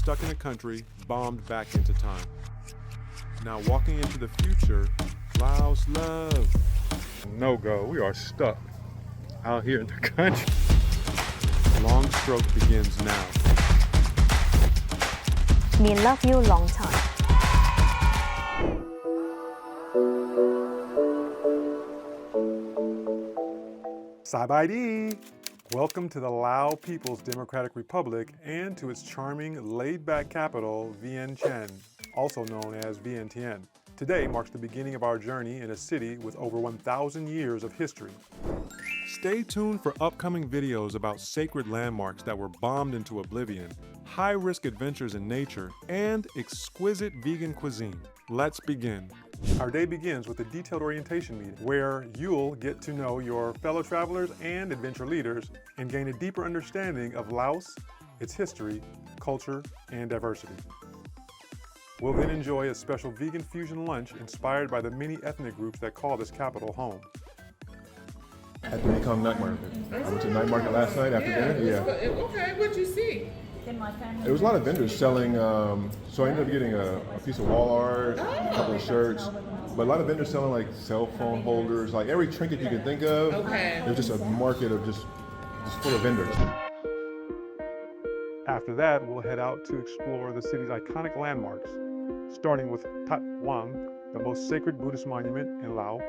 stuck in a country bombed back into time. Now walking into the future, Laos love. No go, we are stuck out here in the country. Long stroke begins now. Me love you long time. Sabaidi! Welcome to the Lao People's Democratic Republic and to its charming, laid-back capital, Vientiane, also known as Vientiane. Today marks the beginning of our journey in a city with over 1,000 years of history. Stay tuned for upcoming videos about sacred landmarks that were bombed into oblivion, high-risk adventures in nature, and exquisite vegan cuisine. Let's begin. Our day begins with a detailed orientation meeting where you'll get to know your fellow travelers and adventure leaders and gain a deeper understanding of Laos, its history, culture, and diversity. We'll then enjoy a special vegan fusion lunch inspired by the many ethnic groups that call this capital home. At the Mekong Night Market. I went to the night market last night after dinner. Yeah. Okay, what'd you see? There was a lot of vendors selling, so I ended up getting a piece of wall art, a couple of shirts, but a lot of vendors selling like cell phone holders, like every trinket you can think of. Okay. There's just a market of just full of vendors. After that, we'll head out to explore the city's iconic landmarks, starting with That Luang, the most sacred Buddhist monument in Laos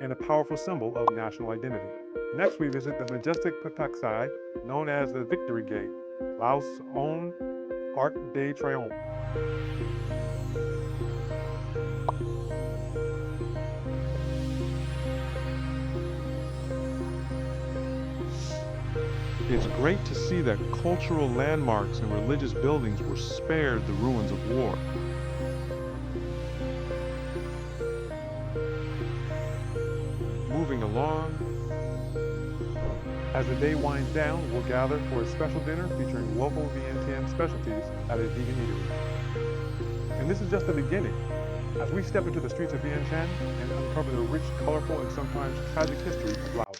and a powerful symbol of national identity. Next, we visit the majestic phak ths, known as the Victory Gate, Laos' own Arc de Triomphe. It's great to see that cultural landmarks and religious buildings were spared the ruins of war. Moving along, as the day winds down, we'll gather for a special dinner featuring local Vientiane specialties at a vegan eatery. And this is just the beginning. As we step into the streets of Vientiane and uncover the rich, colorful, and sometimes tragic history of Laos.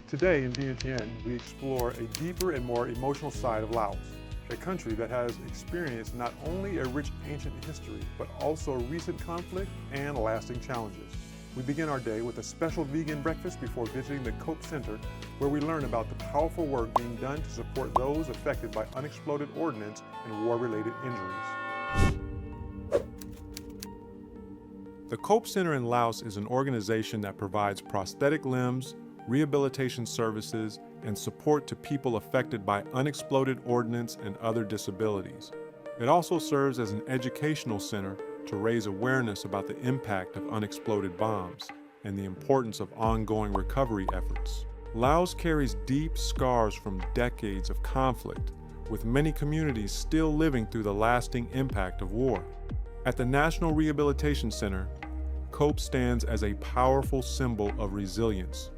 Today in Vientiane, we explore a deeper and more emotional side of Laos, a country that has experienced not only a rich ancient history, but also recent conflict and lasting challenges. We begin our day with a special vegan breakfast before visiting the HOPE Center, where we learn about the powerful work being done to support those affected by unexploded ordnance and war-related injuries. The HOPE Center in Laos is an organization that provides prosthetic limbs, rehabilitation services, and support to people affected by unexploded ordnance and other disabilities. It also serves as an educational center to raise awareness about the impact of unexploded bombs and the importance of ongoing recovery efforts. Laos carries deep scars from decades of conflict, with many communities still living through the lasting impact of war. At the National Rehabilitation Center, HOPE stands as a powerful symbol of resilience,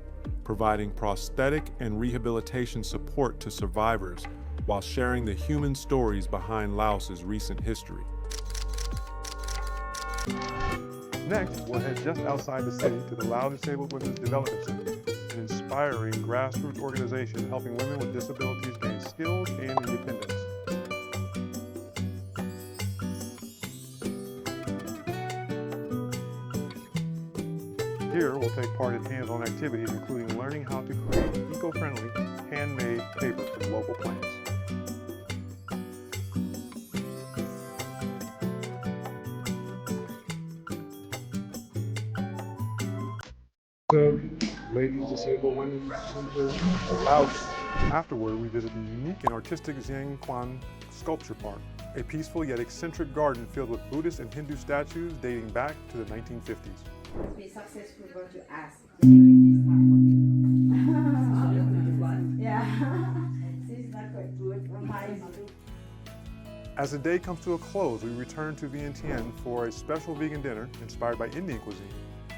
providing prosthetic and rehabilitation support to survivors while sharing the human stories behind Laos's recent history. Next, we'll head just outside the city to the Lao Disabled Women's Development Center, an inspiring grassroots organization helping women with disabilities gain skills and independence. Here, we'll take part in hands-on activities, including learning how to create eco-friendly, handmade paper from local plants. Ladies Disabled Women's Center of Laos. Afterward, we visit the unique and artistic Viang Chan Sculpture Park, a peaceful yet eccentric garden filled with Buddhist and Hindu statues dating back to the 1950s. Be successful what you ask. As the day comes to a close, we return to Vientiane for a special vegan dinner inspired by Indian cuisine,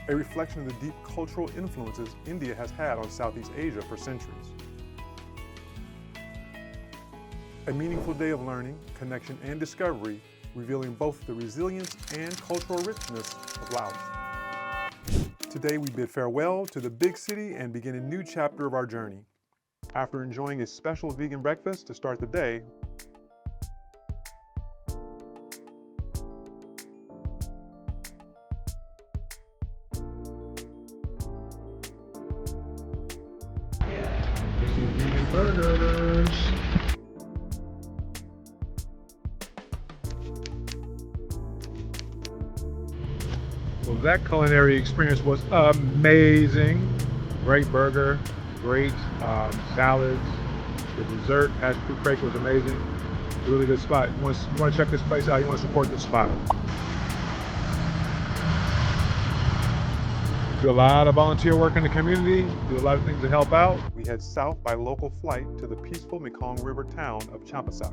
a reflection of the deep cultural influences India has had on Southeast Asia for centuries. A meaningful day of learning, connection, and discovery, revealing both the resilience and cultural richness of Laos. Today we bid farewell to the big city and begin a new chapter of our journey. After enjoying a special vegan breakfast to start the day, Vegan burgers. so that culinary experience was amazing. Great burger, great salads. The dessert, hash fruit cake was amazing. Really good spot. You want to check this place out, you want to support this spot. Do a lot of volunteer work in the community, do a lot of things to help out. We head south by local flight to the peaceful Mekong River town of Champasak.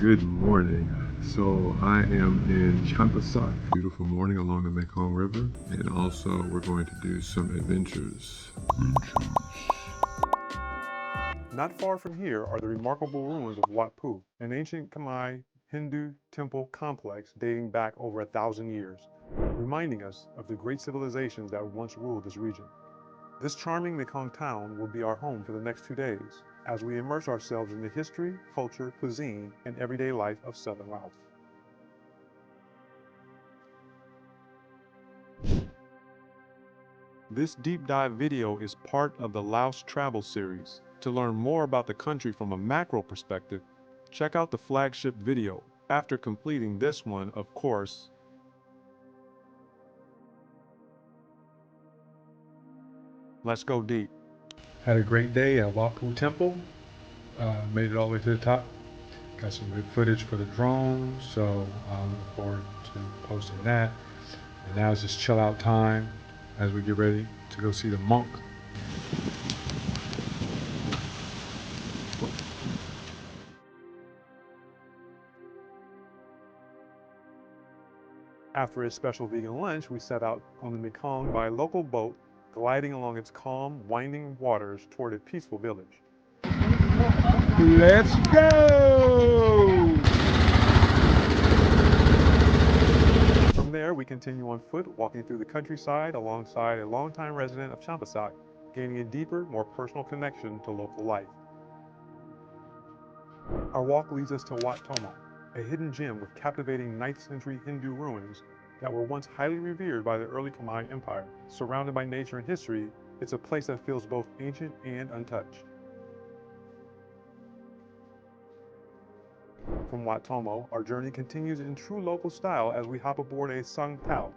Good morning. So I am in Champasak. Beautiful morning along the Mekong River. And also we're going to do some adventures. Not far from here are the remarkable ruins of Wat Phou, an ancient Khmer Hindu temple complex dating back over 1,000 years, reminding us of the great civilizations that once ruled this region. This charming Mekong town will be our home for the next 2 days, as we immerse ourselves in the history, culture, cuisine, and everyday life of southern Laos. This deep dive video is part of the Laos travel series. To learn more about the country from a macro perspective, check out the flagship video. After completing this one, of course, let's go deep. Had a great day at Wat Phou Temple. Made it all the way to the top. Got some good footage for the drone, so I'm looking forward to posting that. And now it's just chill out time as we get ready to go see the monk. After a special vegan lunch, we set out on the Mekong by a local boat, gliding along its calm, winding waters toward a peaceful village. Let's go! From there, we continue on foot, walking through the countryside alongside a longtime resident of Champasak, gaining a deeper, more personal connection to local life. Our walk leads us to Wat Tomo, a hidden gem with captivating 9th century Hindu ruins that were once highly revered by the early Khmer Empire. Surrounded by nature and history, it's a place that feels both ancient and untouched. From Wat Tomo, our journey continues in true local style as we hop aboard a Songthaew,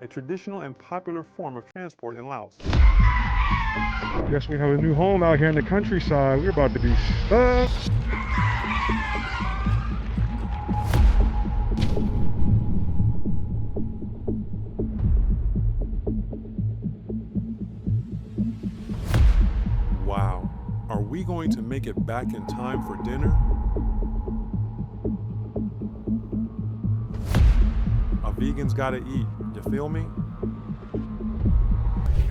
a traditional and popular form of transport in Laos. Yes, we have a new home out here in the countryside. We're about to be stuck. Wow, are we going to make it back in time for dinner? A vegan's gotta eat, you feel me?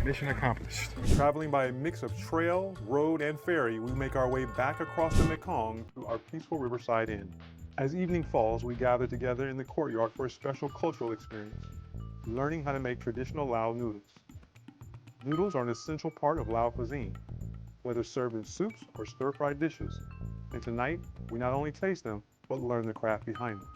Mission accomplished. Traveling by a mix of trail, road, and ferry, we make our way back across the Mekong to our peaceful riverside inn. As evening falls, we gather together in the courtyard for a special cultural experience, learning how to make traditional Lao noodles. Noodles are an essential part of Lao cuisine, whether served in soups or stir-fried dishes. And tonight, we not only taste them, but learn the craft behind them.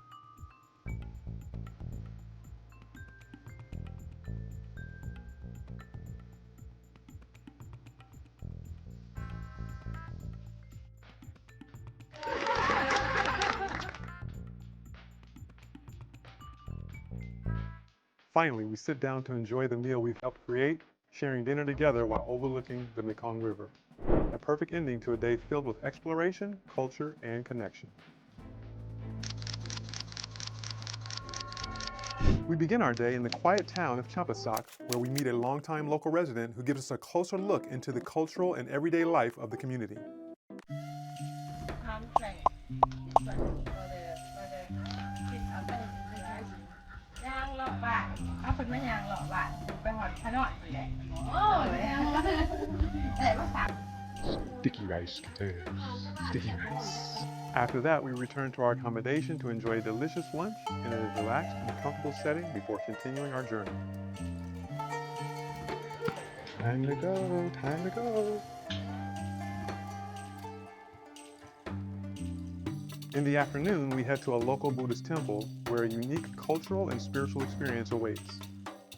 Finally, we sit down to enjoy the meal we've helped create, sharing dinner together while overlooking the Mekong River. A perfect ending to a day filled with exploration, culture, and connection. We begin our day in the quiet town of Champasak, where we meet a longtime local resident who gives us a closer look into the cultural and everyday life of the community. Sticky rice containers. Sticky rice. After that, we return to our accommodation to enjoy a delicious lunch in a relaxed and comfortable setting before continuing our journey. Time to go, time to go. In the afternoon, we head to a local Buddhist temple where a unique cultural and spiritual experience awaits.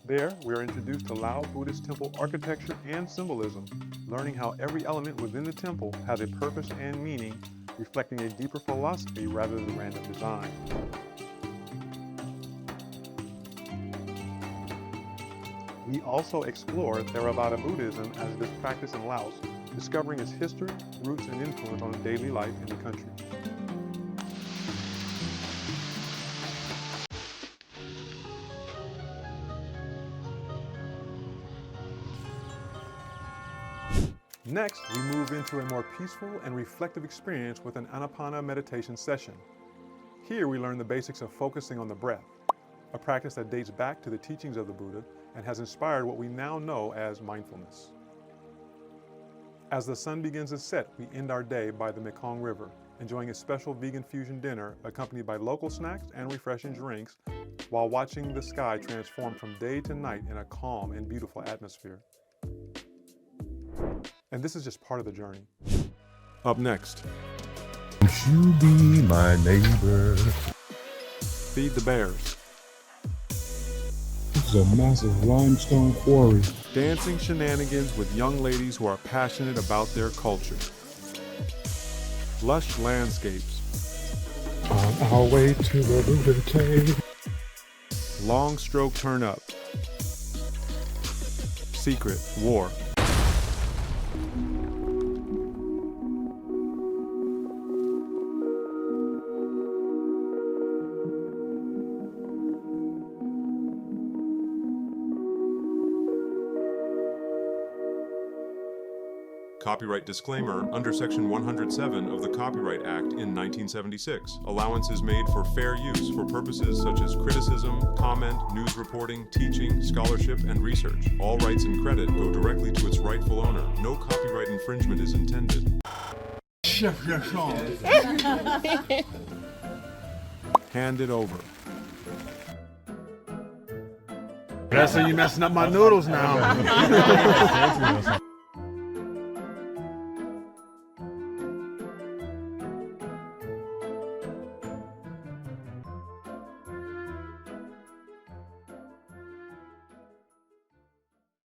There, we are introduced to Lao Buddhist temple architecture and symbolism, learning how every element within the temple has a purpose and meaning, reflecting a deeper philosophy rather than random design. We also explore Theravada Buddhism as it is practiced in Laos, discovering its history, roots, and influence on daily life in the country. Next, we move into a more peaceful and reflective experience with an Anapana meditation session. Here we learn the basics of focusing on the breath, a practice that dates back to the teachings of the Buddha and has inspired what we now know as mindfulness. As the sun begins to set, we end our day by the Mekong River, enjoying a special vegan fusion dinner accompanied by local snacks and refreshing drinks while watching the sky transform from day to night in a calm and beautiful atmosphere. And this is just part of the journey. Up next, Won't you be my neighbor? feed the bears. This is a massive limestone quarry. Dancing shenanigans with young ladies who are passionate about their culture. Lush landscapes. On our way to the Buddha cave. Long stroke turn up. Secret war. Copyright disclaimer under Section 107 of the Copyright Act in 1976. Allowance is made for fair use for purposes such as criticism, comment, news reporting, teaching, scholarship, and research. All rights and credit go directly to its rightful owner. No copyright infringement is intended. Hand it over. That's how you messing up my noodles now.